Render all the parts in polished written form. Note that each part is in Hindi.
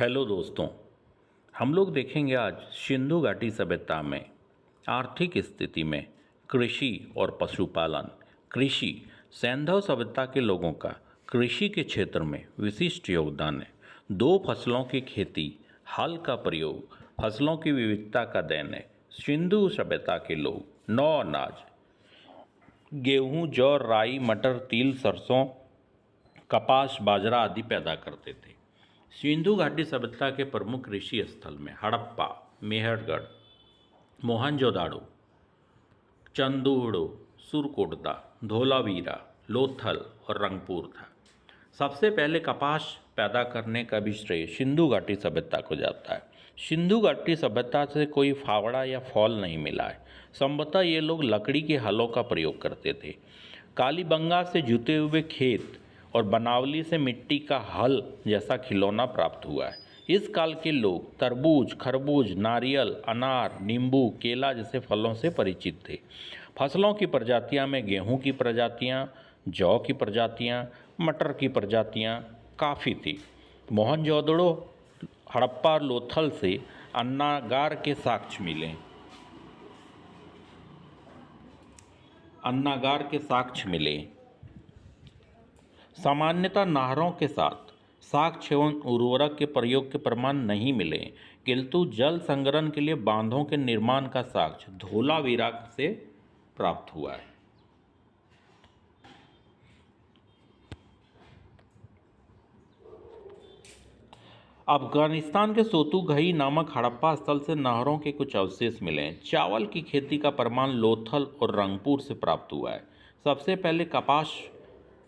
हेलो दोस्तों, हम लोग देखेंगे आज सिंधु घाटी सभ्यता में आर्थिक स्थिति में कृषि और पशुपालन। कृषि सैंधव सभ्यता के लोगों का कृषि के क्षेत्र में विशिष्ट योगदान है। दो फसलों की खेती, हल का प्रयोग, फसलों की विविधता का देन है। सिंधु सभ्यता के लोग नौ अनाज, गेहूं, जौ, राई, मटर, तिल, सरसों, कपास, बाजरा आदि पैदा करते थे। सिंधु घाटी सभ्यता के प्रमुख कृषि स्थल में हड़प्पा, मेहरगढ़, मोहनजोदाड़ो, चंदूड़ो, सुरकोटदा, धोलावीरा, लोथल और रंगपुर था। सबसे पहले कपास पैदा करने का भी श्रेय सिंधु घाटी सभ्यता को जाता है। सिंधु घाटी सभ्यता से कोई फावड़ा या फॉल नहीं मिला है। संभवतः ये लोग लकड़ी के हलों का प्रयोग करते थे। कालीबंगा से जुते हुए खेत और बनावली से मिट्टी का हल जैसा खिलौना प्राप्त हुआ है। इस काल के लोग तरबूज, खरबूज, नारियल, अनार, नींबू, केला जैसे फलों से परिचित थे। फसलों की प्रजातियां में गेहूं की प्रजातियां, जौ की प्रजातियां, मटर की प्रजातियां काफ़ी थी। मोहनजोदड़ो, हड़प्पा और लोथल से अन्नागार के साक्ष्य मिले। सामान्यतः नहरों के साथ साक्ष्य एवं उर्वरक के प्रयोग के प्रमाण नहीं मिले, किंतु जल संग्रहण के लिए बांधों के निर्माण का साक्ष्य धोलावीरा से प्राप्त हुआ है। अफगानिस्तान के सोतुगही नामक हड़प्पा स्थल से नहरों के कुछ अवशेष मिले हैं। चावल की खेती का प्रमाण लोथल और रंगपुर से प्राप्त हुआ है। सबसे पहले कपास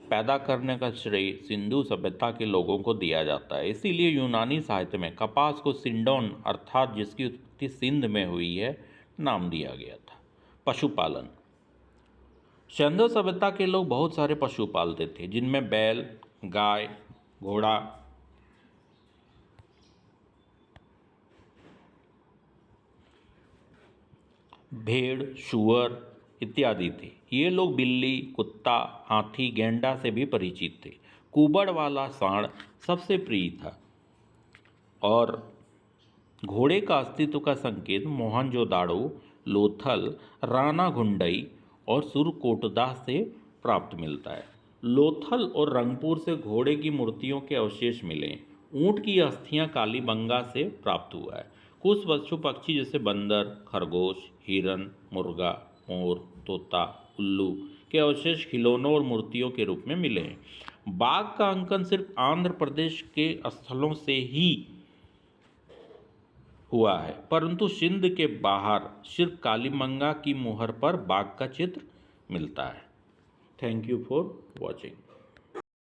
पैदा करने का श्रेय सिंधु सभ्यता के लोगों को दिया जाता है। इसीलिए यूनानी साहित्य में कपास को सिंडोन अर्थात जिसकी उत्पत्ति सिंध में हुई है नाम दिया गया था। पशुपालन। सिंधु सभ्यता के लोग बहुत सारे पशु पालते थे, जिनमें बैल, गाय, घोड़ा, भेड़, सूअर इत्यादि थे। ये लोग बिल्ली, कुत्ता, हाथी, गैंडा से भी परिचित थे। कुबड़ वाला सांड सबसे प्रिय था और घोड़े का अस्तित्व का संकेत मोहनजोदाड़ो, लोथल, रानागुंडई और सुरकोटदा से प्राप्त मिलता है। लोथल और रंगपुर से घोड़े की मूर्तियों के अवशेष मिले। ऊंट की अस्थियां कालीबंगा से प्राप्त हुआ है। कुछ पशु पक्षी जैसे बंदर, खरगोश, हिरन, मुर्गा, मोर, तोता, उल्लू के अवशेष खिलौनों और मूर्तियों के रूप में मिले हैं। बाघ का अंकन सिर्फ आंध्र प्रदेश के स्थलों से ही हुआ है, परंतु सिंध के बाहर सिर्फ कालीबंगा की मुहर पर बाघ का चित्र मिलता है। Thank you for watching.